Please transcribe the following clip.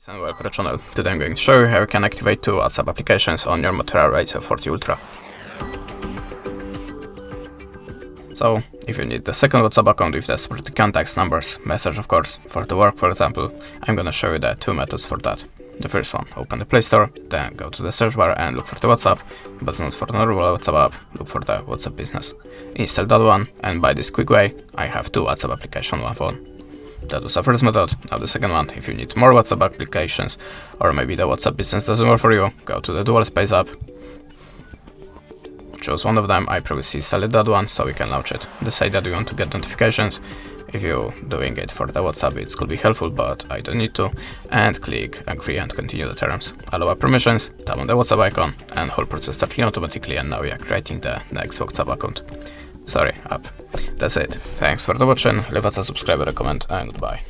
And welcome to the channel. Today I'm going to show you how you can activate two WhatsApp applications on your MOTOROLA Razr 40 Ultra. So, if you need the second WhatsApp account with the separate contacts, numbers, message of course, for the work for example, I'm gonna show you the two methods for that. The first one, open the Play Store, then go to the search bar and look for the WhatsApp, but not for the normal WhatsApp app, look for the WhatsApp Business. Install that one, and by this quick way, I have two WhatsApp applications on one phone. That was the first method. Now the second one, if you need more WhatsApp applications, or maybe the WhatsApp Business doesn't work for you, go to the Dual Space app, choose one of them. I previously selected that one, so we can launch it. Decide that you want to get notifications. If you're doing it for the WhatsApp, it could be helpful, but I don't need to. And click agree and continue the terms. Allow permissions, tap on the WhatsApp icon, and whole process starts automatically, and now we are creating the next WhatsApp account. Sorry, app. That's it. Thanks for the watching. Leave us a subscribe, a comment, and goodbye.